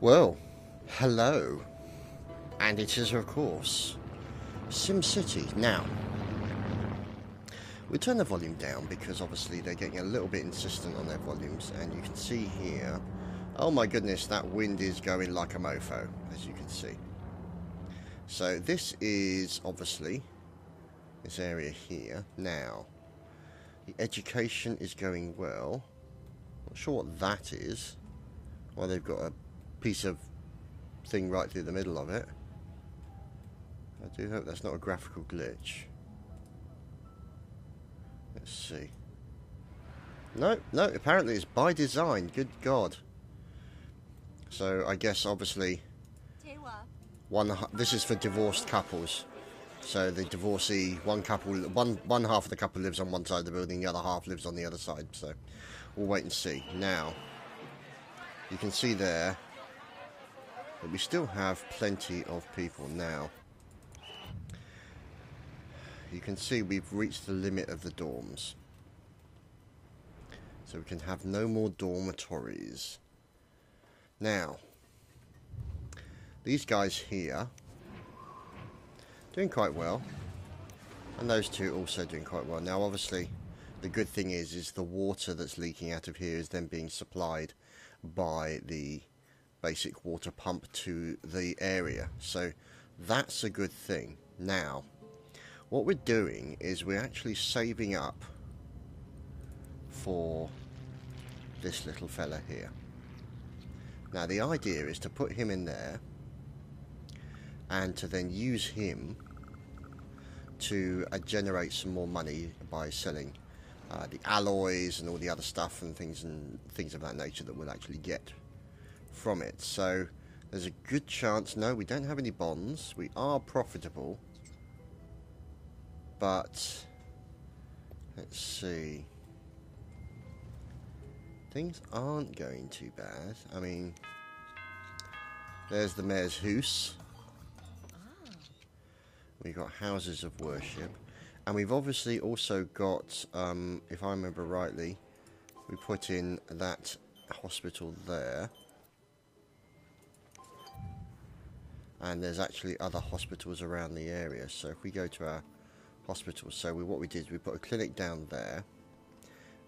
Well, hello, and it is of course SimCity. Now, we turn the volume down because obviously they're getting a little bit insistent on their volumes, and you can see here, oh my goodness, that wind is going like a mofo, as you can see. So this is obviously this area here. Now, the education is going well. Not sure what that is. Well, they've got a piece of thing right through the middle of it. I do hope that's not a graphical glitch. Let's see. No, apparently it's by design. Good God. So I guess obviously this is for divorced couples. So the divorcee, one half of the couple lives on one side of the building, the other half lives on the other side. So we'll wait and see. Now, you can see there that we still have plenty of people now. You can see we've reached the limit of the dorms. So we can have no more dormitories. Now, these guys here, doing quite well. And those two also doing quite well. Now obviously, the good thing is the water that's leaking out of here is then being supplied by the basic water pump to the area. So that's a good thing. Now, what we're doing is we're actually saving up for this little fella here. Now the idea is to put him in there and to then use him to generate some more money by selling the alloys and all the other stuff and things of that nature that we'll actually get from it. So there's a good chance. No, we don't have any bonds. We are profitable, but let's see. Things aren't going too bad. I mean, there's the mayor's house. We've got houses of worship. And we've obviously also got, if I remember rightly, we put in that hospital there. And there's actually other hospitals around the area. So if we go to our hospitals, so what we did is we put a clinic down there.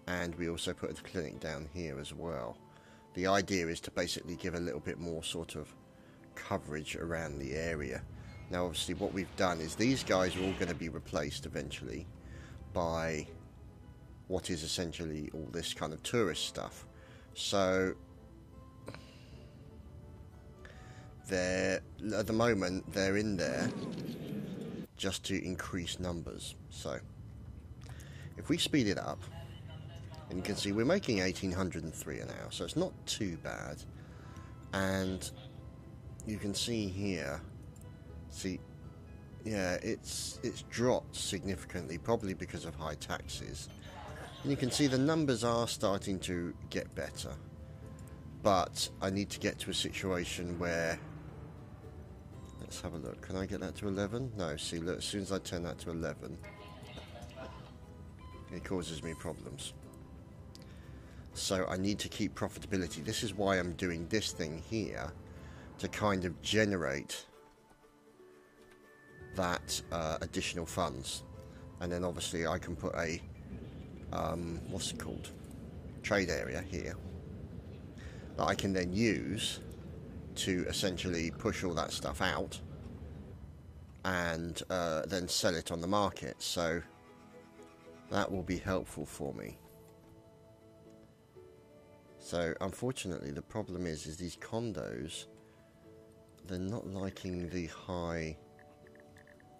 And we also put a clinic down here as well. The idea is to basically give a little bit more sort of coverage around the area. Now obviously what we've done is these guys are all going to be replaced eventually by what is essentially all this kind of tourist stuff. So at the moment they're in there just to increase numbers. So if we speed it up, and you can see we're making 1,803 an hour, so it's not too bad. And you can see here, yeah, it's dropped significantly, probably because of high taxes. And you can see the numbers are starting to get better. But I need to get to a situation where, let's have a look. Can I get that to 11? No, see, look, as soon as I turn that to 11, it causes me problems. So I need to keep profitability. This is why I'm doing this thing here, to kind of generate that additional funds. And then obviously I can put a, what's it called? Trade area here. That I can then use to essentially push all that stuff out. And then sell it on the market. So that will be helpful for me. So unfortunately the problem is these condos, they're not liking the high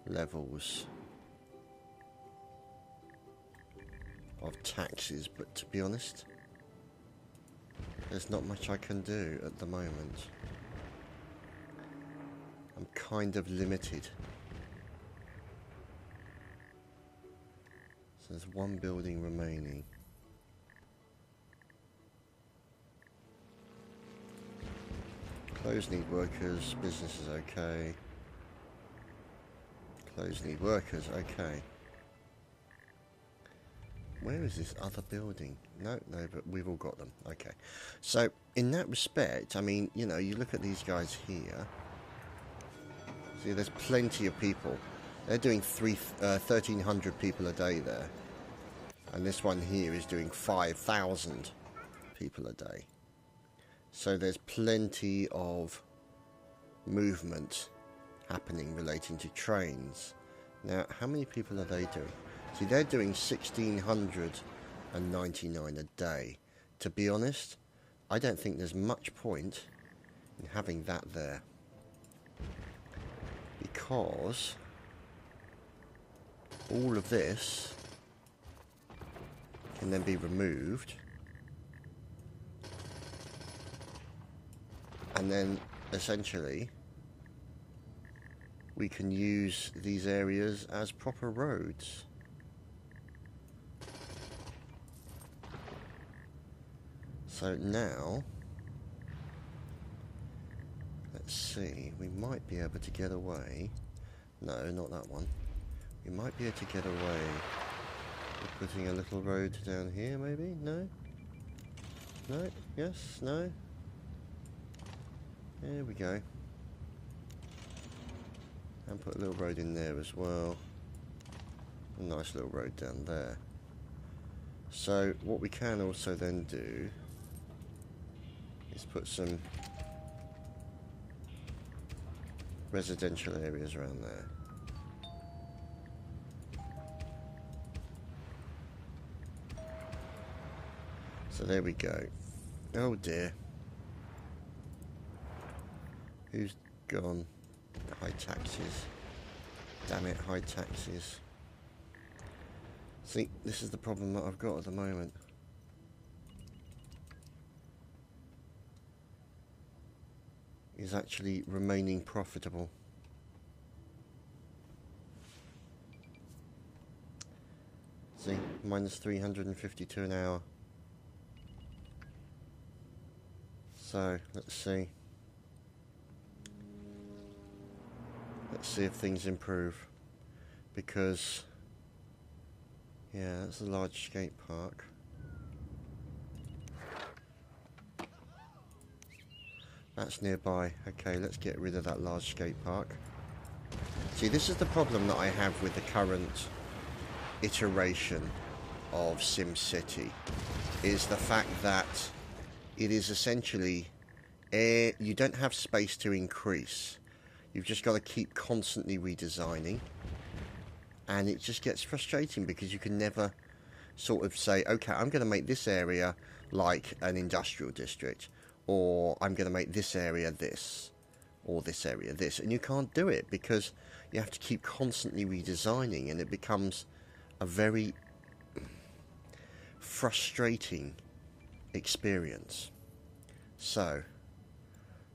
levels of taxes, but to be honest, there's not much I can do at the moment. I'm kind of limited. So there's one building remaining. Clothes need workers, business is okay. Clothes need workers, okay. where is this other building? No, but we've all got them. Okay. So, in that respect, I mean, you know, you look at these guys here. See, there's plenty of people. They're doing 1,300 people a day there. And this one here is doing 5,000 people a day. So there's plenty of movement happening relating to trains. Now, how many people are they doing? See, they're doing 1,699 a day. To be honest, I don't think there's much point in having that there. Because all of this can then be removed. And then, essentially, we can use these areas as proper roads. So now, let's see, we might be able to get away. No, not that one. We might be able to get away with putting a little road down here, maybe? No? No? Yes? No? There we go. And put a little road in there as well. A nice little road down there. So what we can also then do is put some residential areas around there. So there we go. Oh dear. Who's gone? High taxes. Damn it, high taxes. See, this is the problem that I've got at the moment. Is actually remaining profitable. See, minus 352 an hour. So, let's see. Let's see if things improve. Because, yeah, that's a large skate park. That's nearby. Okay, let's get rid of that large skate park. See, this is the problem that I have with the current iteration of SimCity, is the fact that it is essentially you don't have space to increase. You've just got to keep constantly redesigning, and it just gets frustrating because you can never sort of say, okay, I'm going to make this area like an industrial district, or I'm going to make this area this, or this area this, and you can't do it because you have to keep constantly redesigning, and it becomes a very frustrating experience. So,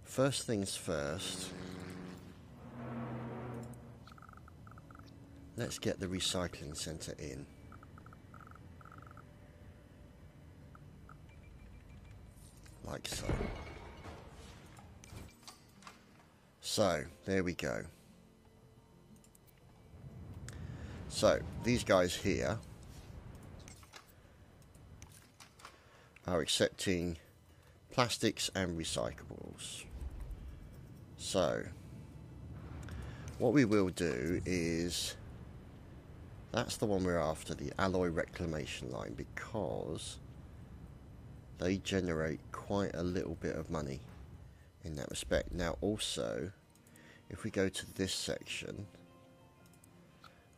first things first, let's get the recycling centre in. Like so. So, there we go. So, these guys here are accepting plastics and recyclables. So, what we will do is, that's the one we're after, the alloy reclamation line, because they generate quite a little bit of money in that respect. Now also, if we go to this section,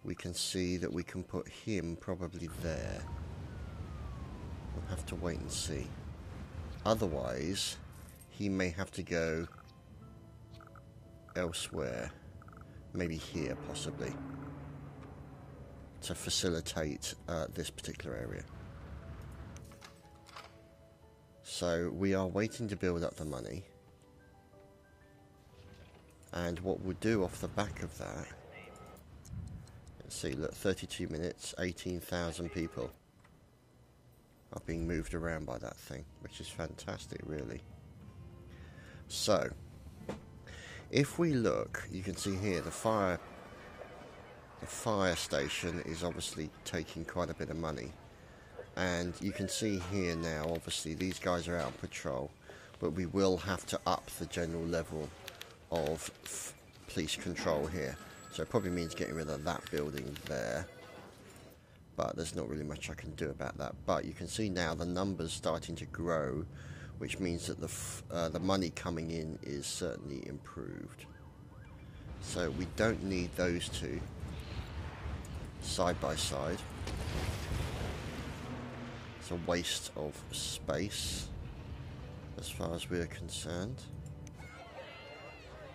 we can see that we can put him probably there. We'll have to wait and see. Otherwise, he may have to go elsewhere, maybe here possibly, to facilitate this particular area. So we are waiting to build up the money, and what we'll do off the back of that, let's see, look, 32 minutes, 18,000 people are being moved around by that thing, which is fantastic, really. So, if we look, you can see here the fire station is obviously taking quite a bit of money. And you can see here now, obviously these guys are out on patrol, but we will have to up the general level of police control here. So it probably means getting rid of that building there, but there's not really much I can do about that. But you can see now the numbers starting to grow, which means that the money coming in is certainly improved. So we don't need those two side by side. It's a waste of space as far as we're concerned.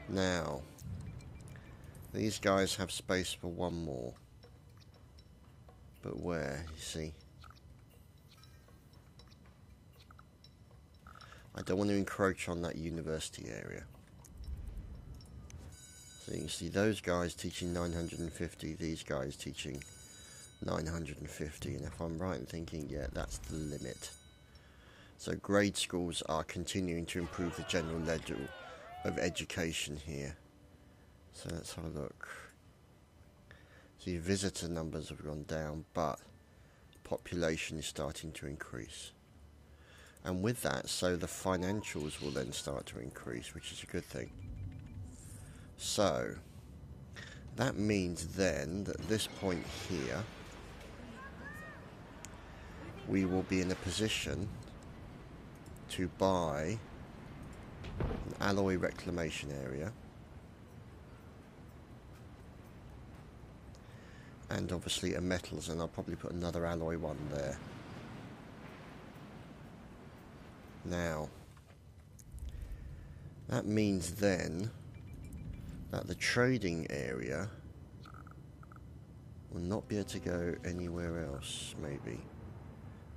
Now, these guys have space for one more. But where, you see? I don't want to encroach on that university area. So you can see those guys teaching 950, these guys teaching 950, and if I'm right in thinking, yeah, that's the limit. So grade schools are continuing to improve the general level of education here. So let's have a look. See, visitor numbers have gone down, but population is starting to increase. And with that, so the financials will then start to increase, which is a good thing. So that means then that at this point here, we will be in a position to buy an alloy reclamation area, and obviously a metals, and I'll probably put another alloy one there. Now, that means then that the trading area will not be able to go anywhere else, maybe.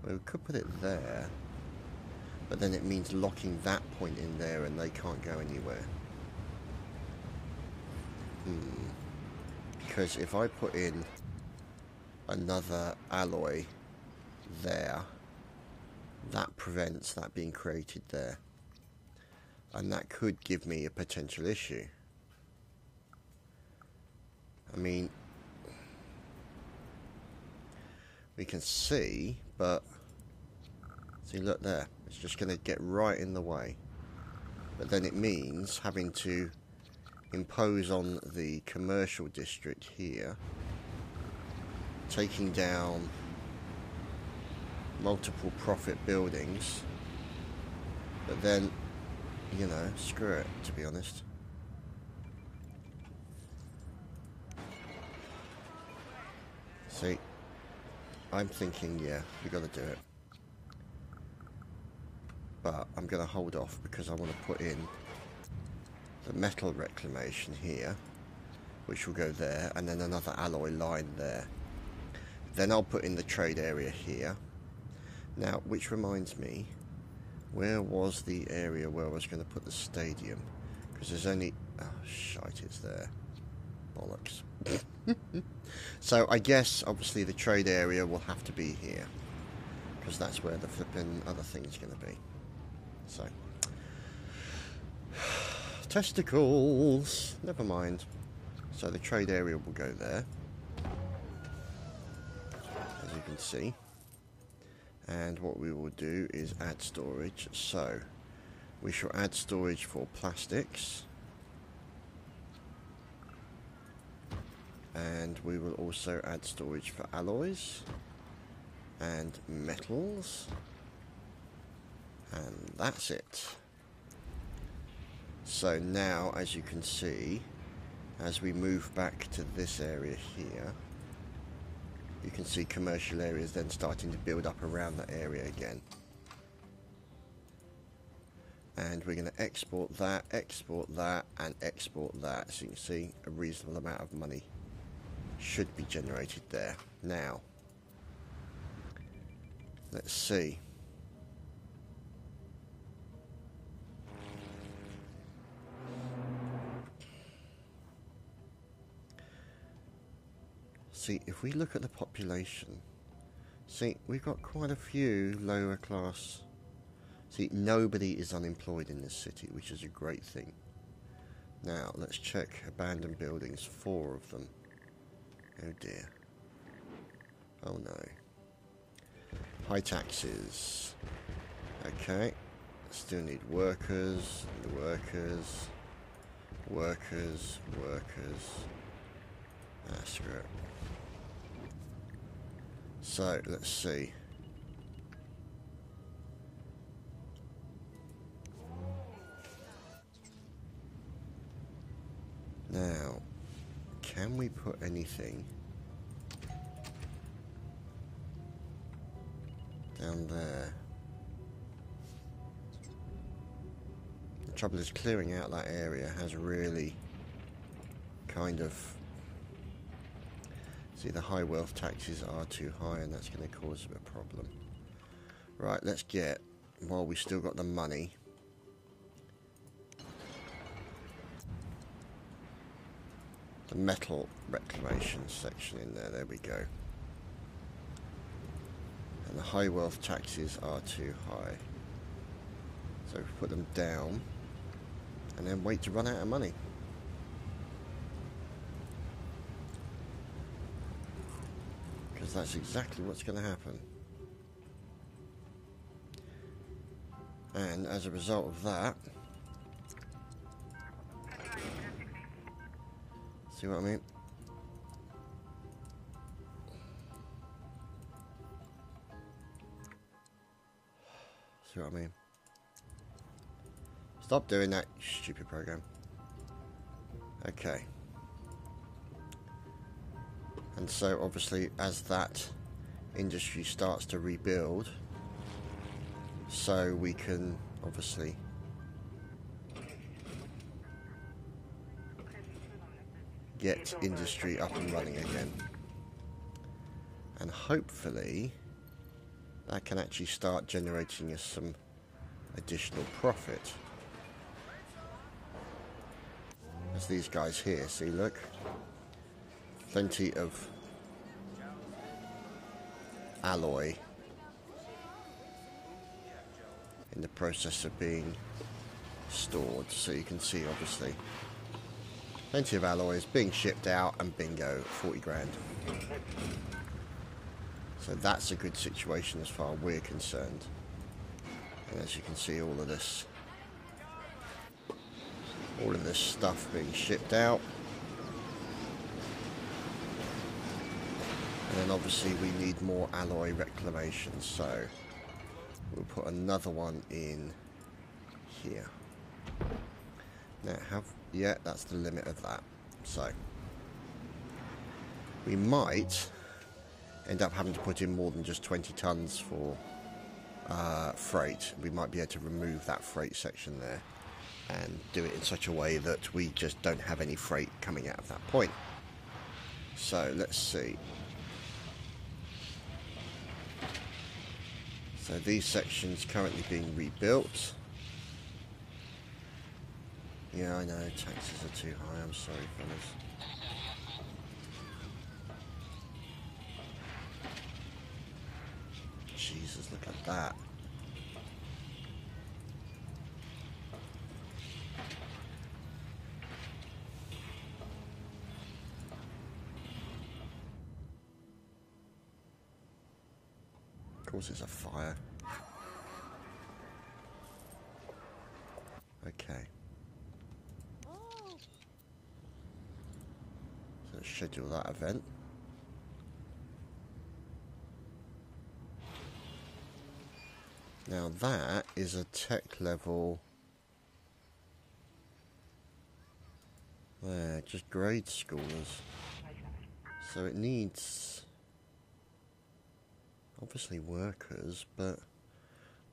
Well, we could put it there, but then it means locking that point in there and they can't go anywhere. Because if I put in another alloy there, that prevents that being created there. And that could give me a potential issue. I mean, we can see, but see, look there, it's just going to get right in the way. But then it means having to impose on the commercial district here, taking down multiple profit buildings, but then, you know, screw it, to be honest. See, I'm thinking, yeah, we got to do it. But I'm going to hold off because I want to put in the metal reclamation here, which will go there, and then another alloy line there. Then I'll put in the trade area here. Now, which reminds me, where was the area where I was going to put the stadium? Because there's only... oh, shite, it's there. Bollocks. So, I guess, obviously, the trade area will have to be here. Because that's where the flipping other thing's going to be. So... testicles! Never mind. So, the trade area will go there. As you can see. And what we will do is add storage. So we shall add storage for plastics, and we will also add storage for alloys and metals, and that's it. So now, as you can see, as we move back to this area here, you can see commercial areas then starting to build up around that area again. And we're going to export that, and export that. So you can see a reasonable amount of money should be generated there. Now, let's see. See, if we look at the population, see, we've got quite a few lower class. See, nobody is unemployed in this city, which is a great thing. Now, let's check abandoned buildings, 4 of them. Oh dear. Oh no. High taxes. Okay. Still need workers. Workers. Ah, screw it. So, let's see. Now, can we put anything down there? The trouble is clearing out that area has really kind of... See, the high wealth taxes are too high and that's going to cause a problem. Right, let's get, while we still got the money, the metal reclamation section in there. There we go. And the high wealth taxes are too high. So we put them down and then wait to run out of money. Because that's exactly what's going to happen. And as a result of that, see what I mean? See what I mean? Stop doing that, you stupid program. Okay. And so obviously as that industry starts to rebuild, so we can obviously get industry up and running again. And hopefully that can actually start generating us some additional profit. As these guys here, see, look, plenty of alloy in the process of being stored, so you can see obviously plenty of alloys being shipped out, and bingo, 40 grand. So that's a good situation as far as we're concerned. And as you can see, all of this stuff being shipped out. And then obviously we need more alloy reclamation, so we'll put another one in here. Now yeah, that's the limit of that. So we might end up having to put in more than just 20 tons for freight. We might be able to remove that freight section there and do it in such a way that we just don't have any freight coming out of that point. So let's see. So these sections currently being rebuilt. Yeah, I know, taxes are too high, I'm sorry, fellas. Jesus, look at that. Of course it's a fire. Okay. So let's schedule that event. Now that is a tech level. There, just grade schoolers. So it needs obviously workers, but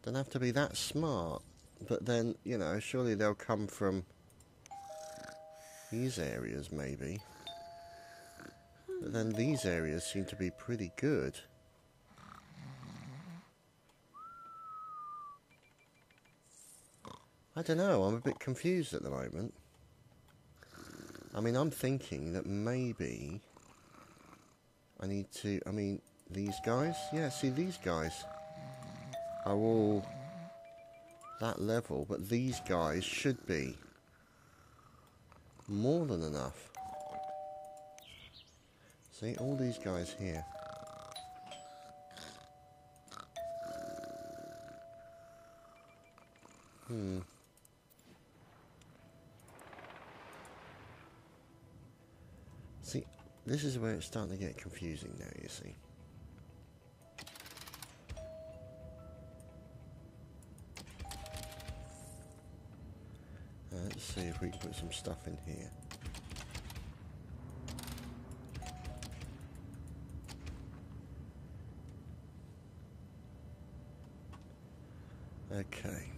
don't have to be that smart. But then, you know, surely they'll come from these areas maybe. But then these areas seem to be pretty good. I don't know, I'm a bit confused at the moment. I mean, I'm thinking that maybe I need to, I mean, these guys? Yeah, see, these guys are all that level, but these guys should be more than enough. See, all these guys here. See, this is where it's starting to get confusing now, you see. Let's see if we can put some stuff in here. Okay.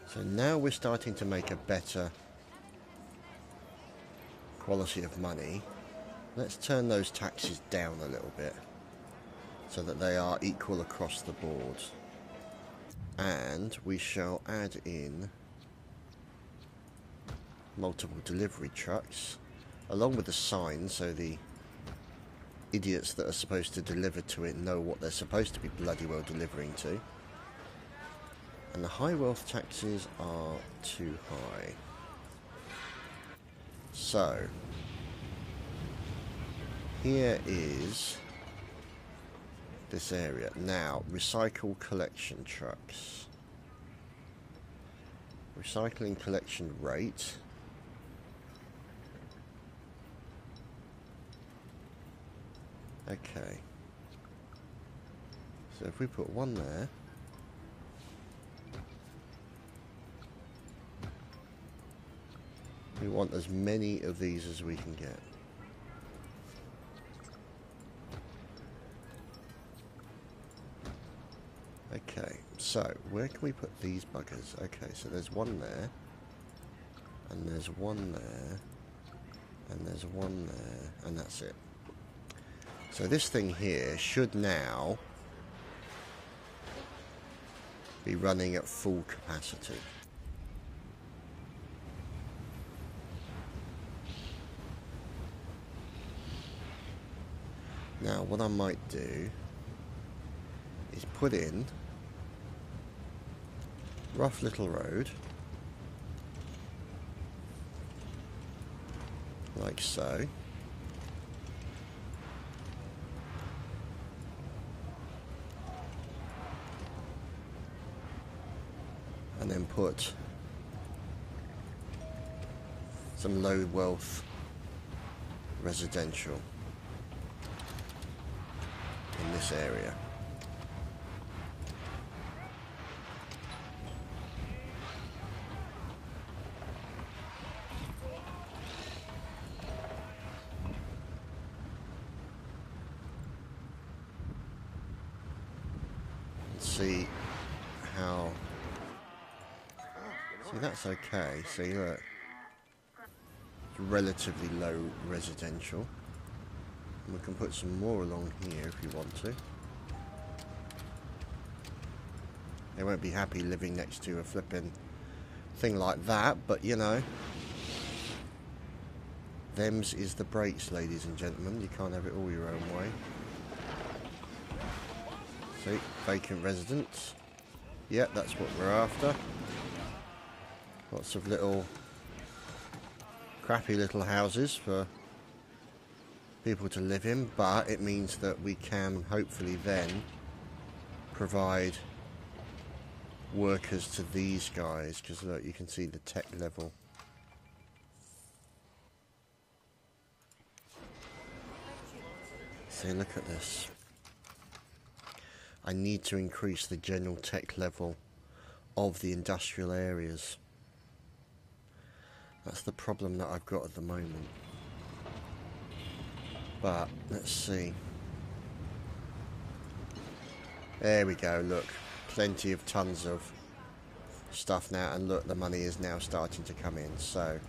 So now we're starting to make a better quality of money. Let's turn those taxes down a little bit so that they are equal across the board. And we shall add in multiple delivery trucks along with the sign, so the idiots that are supposed to deliver to it know what they're supposed to be bloody well delivering to. And the high wealth taxes are too high. So here is this area. Now, recycle collection trucks. Recycling collection rate. Okay. So if we put one there. We want as many of these as we can get. Okay, so where can we put these buggers? Okay, so there's one there, and there's one there, and there's one there, and that's it. So this thing here should now be running at full capacity. Now what I might do is put in rough little road like so. And then put some low wealth residential in this area. Let's see how. See, that's okay. See, look, it's relatively low residential. We can put some more along here if we want to. They won't be happy living next to a flipping thing like that, but you know, them's is the breaks, ladies and gentlemen. You can't have it all your own way. See, vacant residence. Yep, that's what we're after. Lots of little crappy little houses for people to live in, but it means that we can hopefully then provide workers to these guys, because look, you can see the tech level. See, look at this. I need to increase the general tech level of the industrial areas. That's the problem that I've got at the moment. But let's see. There we go, look. Plenty of tons of stuff now, and look, the money is now starting to come in. So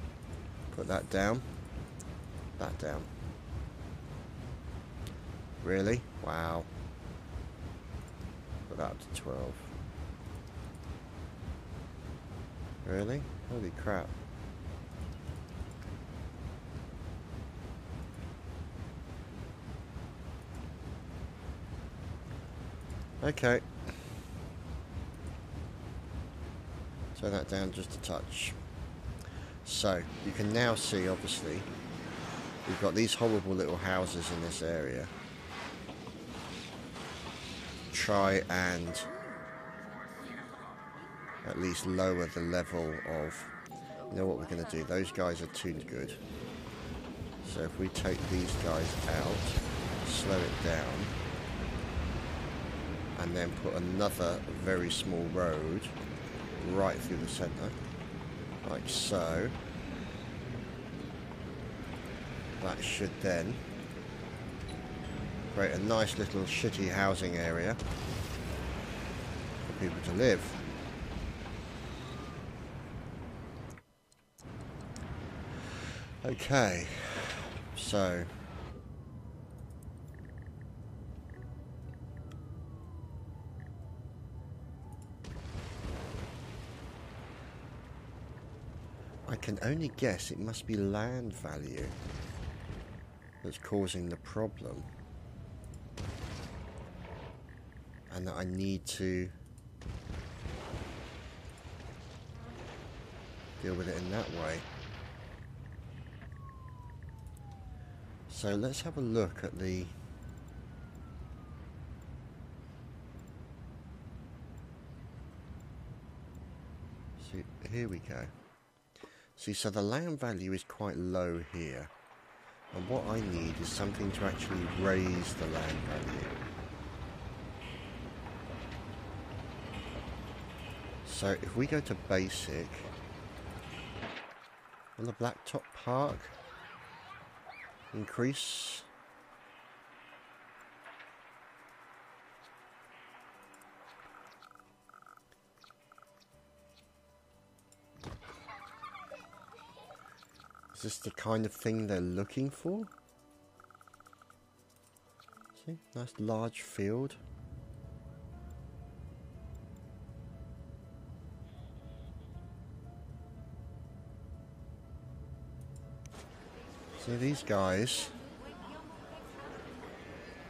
put that down. That down. Really? Wow. Put that up to 12. Really? Holy crap. Okay. Turn that down just a touch. So, you can now see, obviously, we've got these horrible little houses in this area. Try and at least lower the level of... You know what we're going to do? Those guys are too good. So if we take these guys out, slow it down, and then put another very small road right through the centre, like so. That should then create a nice little shitty housing area for people to live. Okay, so I can only guess it must be land value that's causing the problem, and that I need to deal with it in that way. So let's have a look at the... See, here we go. See, so the land value is quite low here. And what I need is something to actually raise the land value. So if we go to basic, will the blacktop park increase? Is this the kind of thing they're looking for? See, nice large field. See, these guys,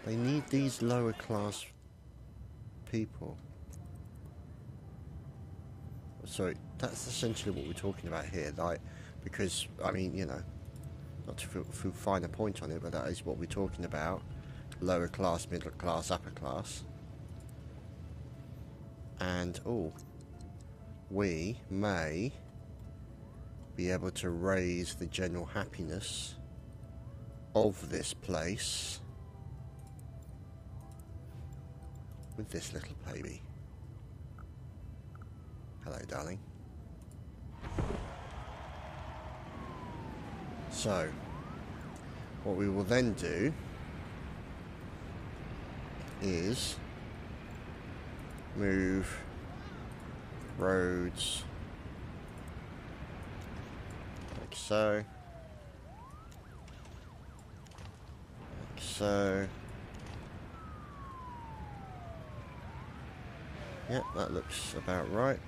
they need these lower class people. So that's essentially what we're talking about here, like, because, I mean, you know, not to find a point on it, but that is what we're talking about. Lower class, middle class, upper class. And, oh, we may be able to raise the general happiness of this place with this little baby. Hello, darling. So, what we will then do is move roads like so, like so. Yep, that looks about right.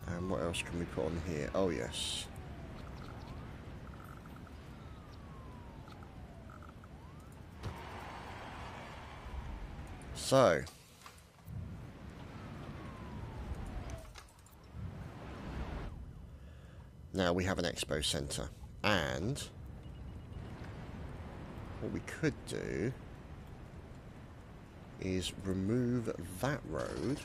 And what else can we put on here? Oh, yes. So, now we have an Expo Center, and what we could do is remove that road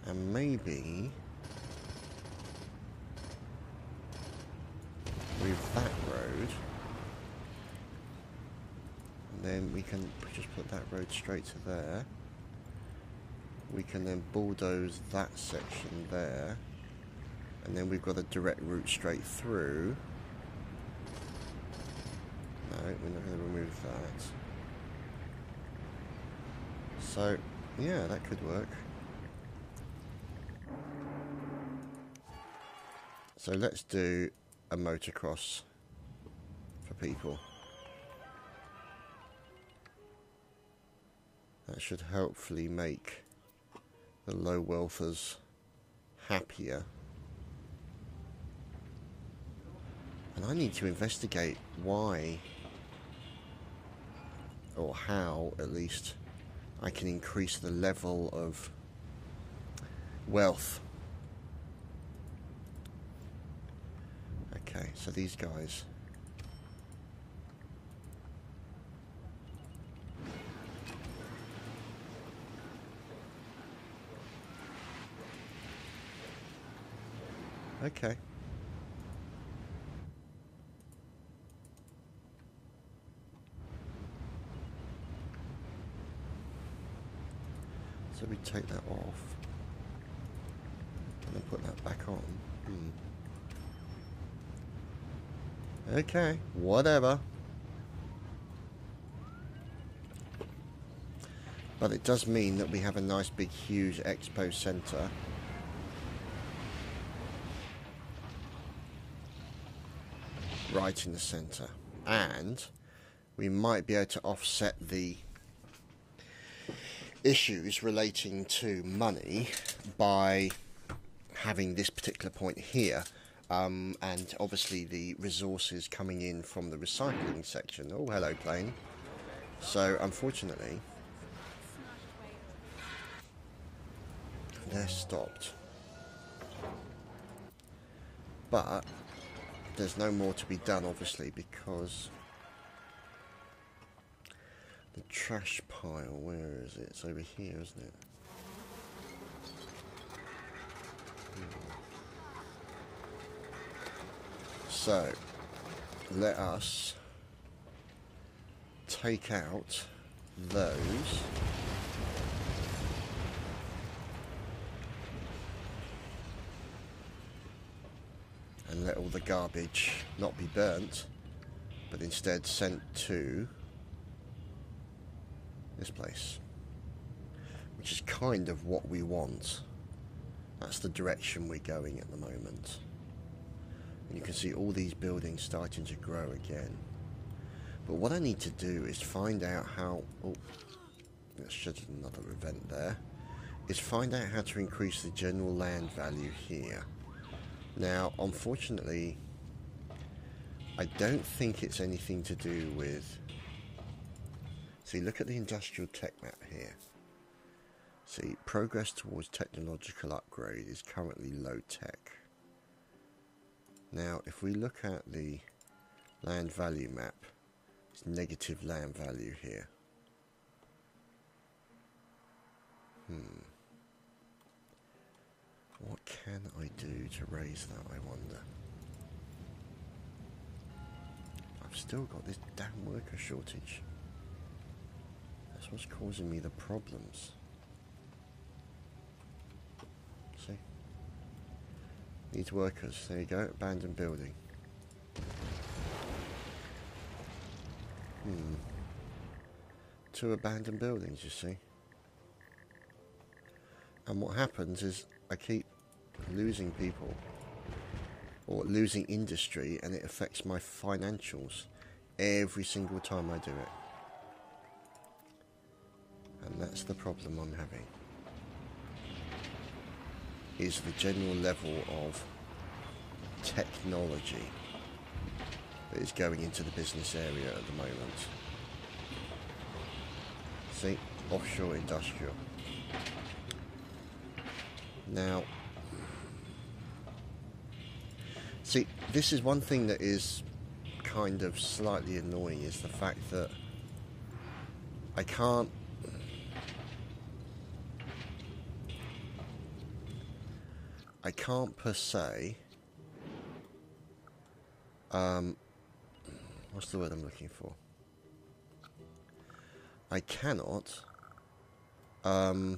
and maybe move that road, and then we can just put that road straight to there. We can then bulldoze that section there, and then we've got a direct route straight through. No, we're not going to remove that. So, yeah, that could work. So let's do a motocross for people. That should hopefully make the low wealthers happier. And I need to investigate why or how at least I can increase the level of wealth. Okay, so these guys. Okay. So we take that off and then put that back on. Okay, whatever. But it does mean that we have a nice big huge Expo Center. Right in the center. And we might be able to offset the issues relating to money by having this particular point here, and obviously the resources coming in from the recycling section. Oh, hello, plane. So unfortunately they're stopped, but there's no more to be done, obviously, because the trash pile, where is it? It's over here, isn't it? So, let us take out those. And let all the garbage not be burnt, but instead sent to this place, which is kind of what we want. That's the direction we're going at the moment. And you can see all these buildings starting to grow again. But what I need to do is find out how... Oh, let's schedule another event there. Is find out how to increase the general land value here. Now, unfortunately, I don't think it's anything to do with... See, look at the industrial tech map here. See, progress towards technological upgrade is currently low tech. Now, if we look at the land value map, it's negative land value here. What can I do to raise that, I wonder? I've still got this damn worker shortage. That's what's causing me the problems. See? Needs workers. There you go. Abandoned building. 2 abandoned buildings, you see. And what happens is I keep losing people or losing industry, and it affects my financials every single time I do it. And that's the problem I'm having. Is the general level of technology that is going into the business area at the moment. See, offshore industrial. Now, see, this is one thing that is kind of slightly annoying, is the fact that I can't per se, what's the word I'm looking for? I cannot, oh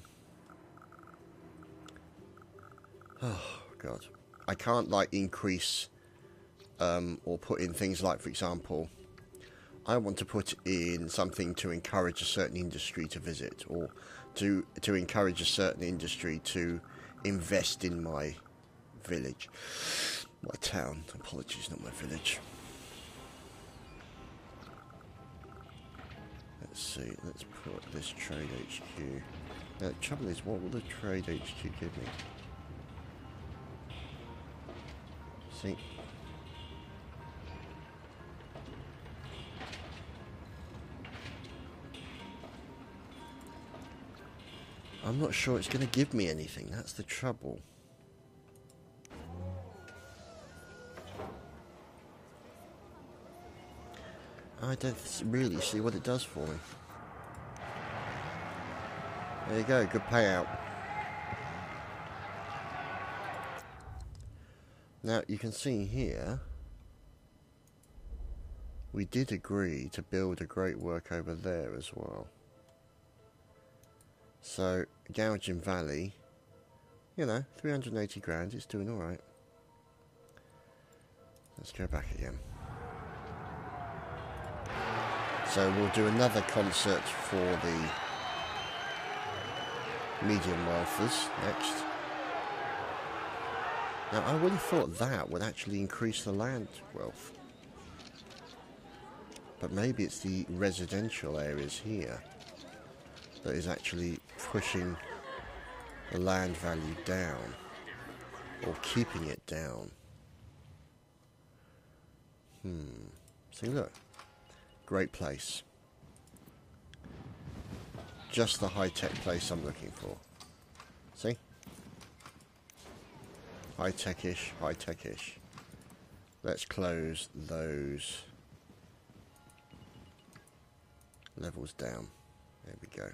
God, I can't like increase, or put in things like, for example, I want to put in something to encourage a certain industry to visit, or to encourage a certain industry to invest in my village, my town. Apologies, not my village. Let's see, let's put this trade HQ. Now, the trouble is, what will the trade HQ give me? See? I'm not sure it's going to give me anything. That's the trouble. I don't really see what it does for me. There you go, good payout. Now you can see here, we did agree to build a great work over there as well. So, Gouging Valley, you know, 380 grand, it's doing alright. Let's go back again. So we'll do another concert for the medium wealthers next. Now I would have thought that would actually increase the land wealth. But maybe it's the residential areas here that is actually pushing the land value down, or keeping it down. See, look. Great place. Just the high-tech place I'm looking for. See? High-tech-ish, high-tech-ish. Let's close those levels down. There we go.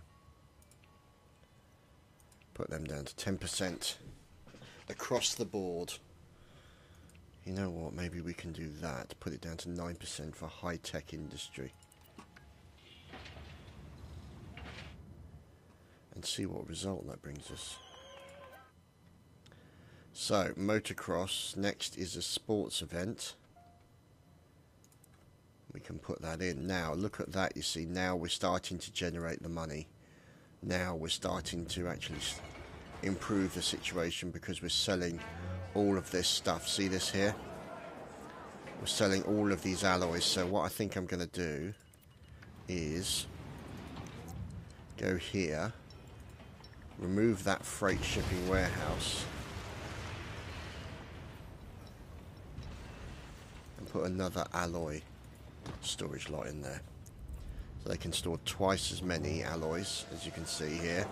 Put them down to 10% across the board. You know what, maybe we can do that. Put it down to 9% for high-tech industry. And see what result that brings us. So, motocross. Next is a sports event. We can put that in. Now, look at that, you see. Now we're starting to generate the money. Now we're starting to actually improve the situation because we're selling all of this stuff. See this here? We're selling all of these alloys. So what I think I'm going to do is go here, remove that freight shipping warehouse, and put another alloy storage lot in there. So they can store twice as many alloys, as you can see here.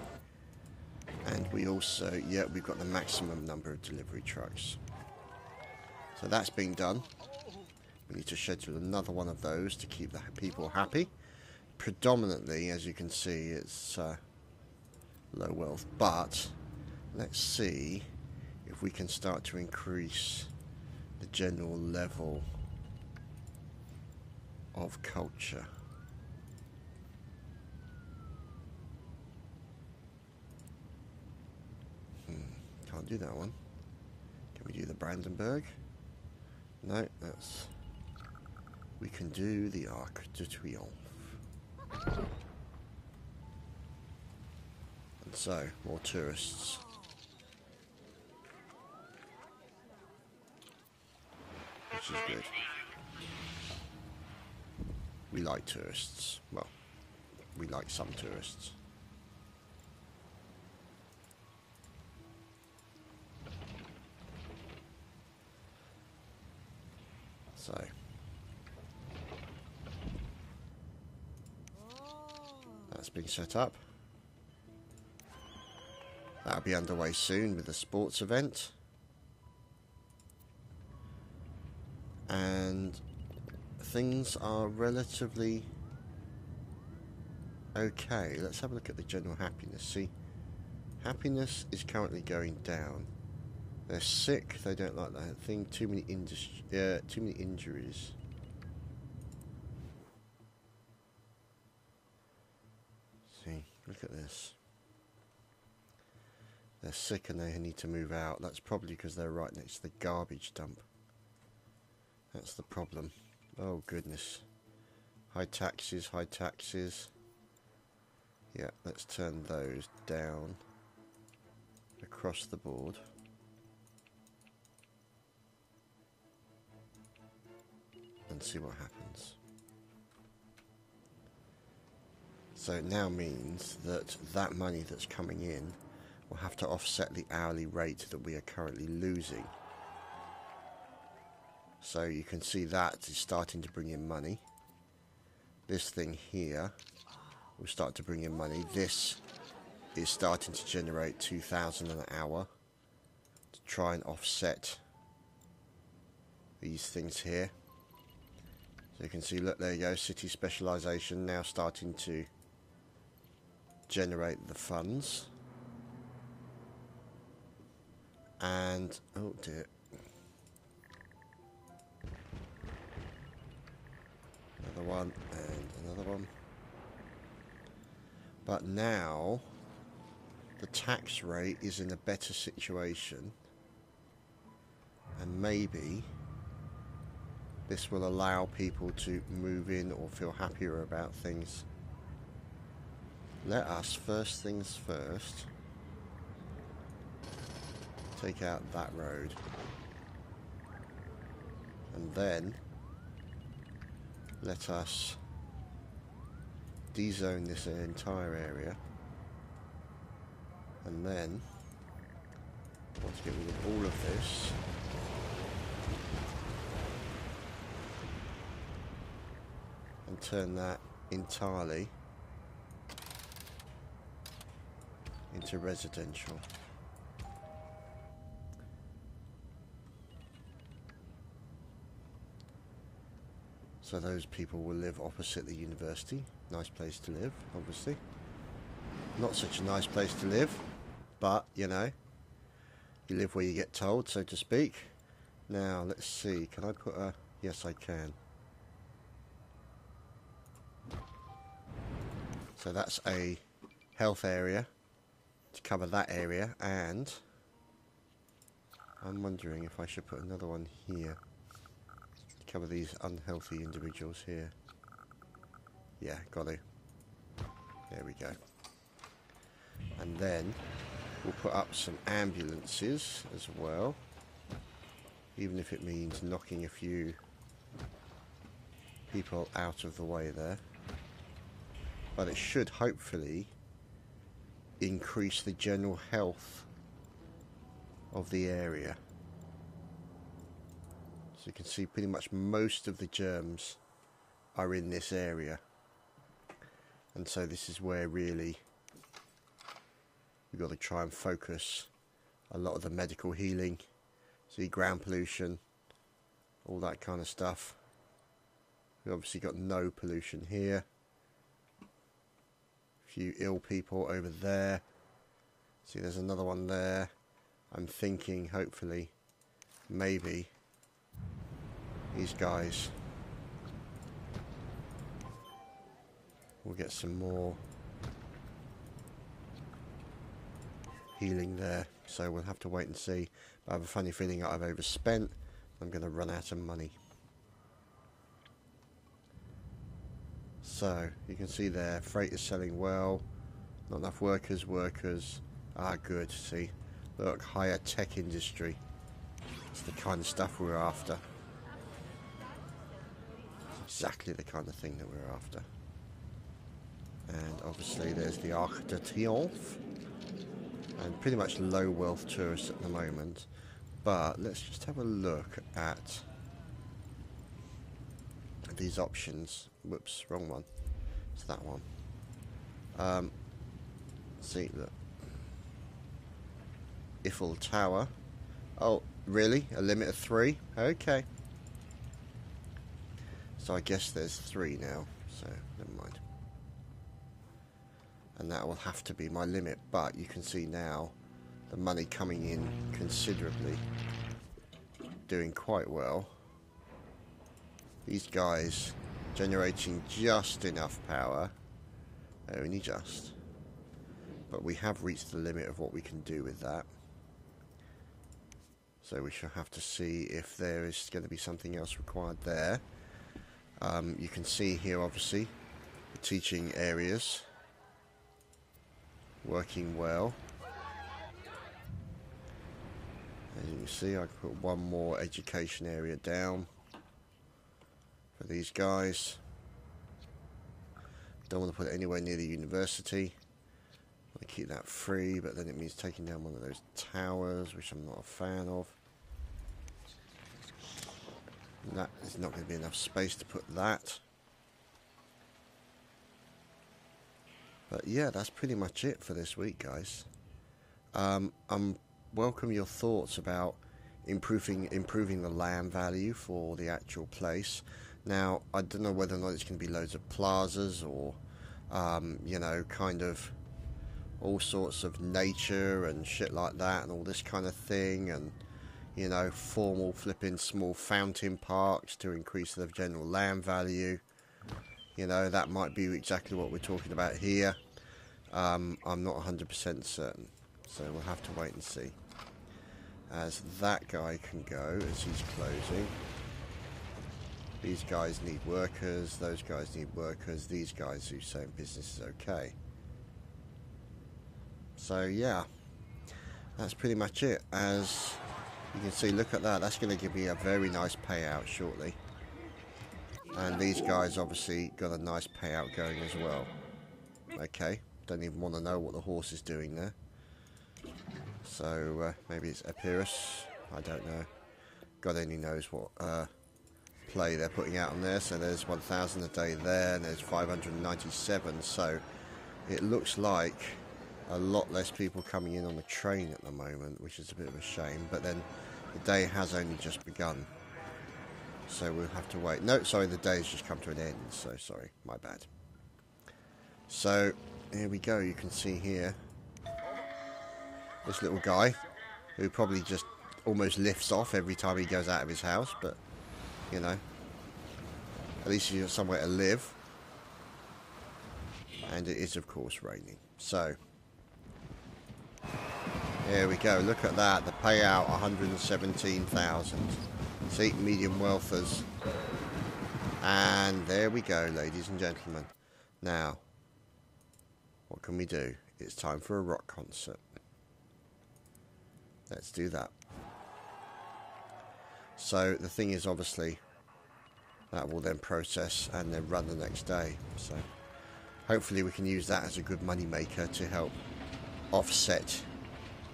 And we also, yeah, we've got the maximum number of delivery trucks. So that's been done. We need to schedule another one of those to keep the people happy. Predominantly, as you can see, it's low wealth. But let's see if we can start to increase the general level of culture. Can't do that one. Can we do the Brandenburg? No, that's... We can do the Arc de Triomphe. And so, more tourists. Which is good. We like tourists. Well, we like some tourists. So, that's been set up. That'll be underway soon with the sports event. And things are relatively okay. Let's have a look at the general happiness. See, happiness is currently going down. They're sick. They don't like that thing. Too many injuries. See, look at this. They're sick and they need to move out. That's probably because they're right next to the garbage dump. That's the problem. Oh goodness. High taxes, high taxes. Yeah, let's turn those down across the board. And see what happens. So it now means that that money that's coming in will have to offset the hourly rate that we are currently losing. So you can see that is starting to bring in money. This thing here will start to bring in money. This is starting to generate 2,000 an hour to try and offset these things here. So you can see, look, there you go, city specialisation now starting to generate the funds. And, oh dear, another one and another one. But now the tax rate is in a better situation, and maybe this will allow people to move in or feel happier about things. Let us, first things first, take out that road, and then let us dezone this entire area, and then let's get rid of all of this. And turn that entirely into residential. So those people will live opposite the university. Nice place to live, obviously. Not such a nice place to live, but, you know, you live where you get told, so to speak. Now, let's see, can I put a... Yes, I can. So that's a health area to cover that area, and I'm wondering if I should put another one here to cover these unhealthy individuals here. Yeah, got to. There we go. And then we'll put up some ambulances as well, even if it means knocking a few people out of the way there. But it should hopefully increase the general health of the area. So you can see pretty much most of the germs are in this area. And so this is where really we've got to try and focus a lot of the medical healing. See, ground pollution, all that kind of stuff. We've obviously got no pollution here. Few ill people over there. See, there's another one there. I'm thinking, hopefully, maybe these guys will get some more healing there. So we'll have to wait and see. But I have a funny feeling that I've overspent. I'm going to run out of money. So, you can see there, freight is selling well, not enough workers, ah good, see, look, higher tech industry, it's the kind of stuff we're after, it's exactly the kind of thing that we're after. And obviously there's the Arc de Triomphe, and pretty much low wealth tourists at the moment, but let's just have a look at these options. Whoops, wrong one. It's that one. See, look. Eiffel Tower. Oh, really? A limit of 3? Okay. So I guess there's 3 now. So, never mind. And that will have to be my limit. But you can see now the money coming in considerably. Doing quite well. These guys generating just enough power, only just, but we have reached the limit of what we can do with that, so we shall have to see if there is going to be something else required there. You can see here obviously the teaching areas working well. As you can see, I put one more education area down for these guys. Don't want to put it anywhere near the university. I want to keep that free, but then it means taking down one of those towers, which I'm not a fan of. And that is not going to be enough space to put that. But yeah, that's pretty much it for this week, guys. Welcome your thoughts about improving the land value for the actual place. Now, I don't know whether or not it's going to be loads of plazas or, you know, kind of all sorts of nature and shit like that and all this kind of thing, and, you know, formal flipping small fountain parks to increase the general land value. You know, that might be exactly what we're talking about here. I'm not 100% certain, so we'll have to wait and see. As that guy can go, as he's closing. These guys need workers, those guys need workers, these guys who say business is okay. So yeah, that's pretty much it. As you can see, look at that, that's going to give me a very nice payout shortly. And these guys obviously got a nice payout going as well. Okay, don't even want to know what the horse is doing there. So maybe it's Epirus, I don't know. God only knows what play they're putting out on there. So there's 1,000 a day there, and there's 597. So it looks like a lot less people coming in on the train at the moment, which is a bit of a shame. But then the day has only just begun, so we'll have to wait. No, sorry, the day has just come to an end. So sorry, my bad. So here we go. You can see here this little guy who probably just almost lifts off every time he goes out of his house, but you know, at least he's got somewhere to live. And it is of course raining. So here we go, look at that, the payout 117,000. See, medium wealthers. And there we go, ladies and gentlemen. Now, what can we do? It's time for a rock concert. Let's do that. So the thing is, obviously, that will then process and then run the next day. So hopefully we can use that as a good money maker to help offset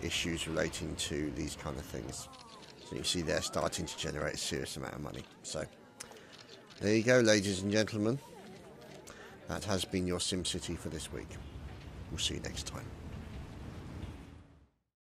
issues relating to these kind of things. So you see they're starting to generate a serious amount of money. So there you go, ladies and gentlemen. That has been your SimCity for this week. We'll see you next time.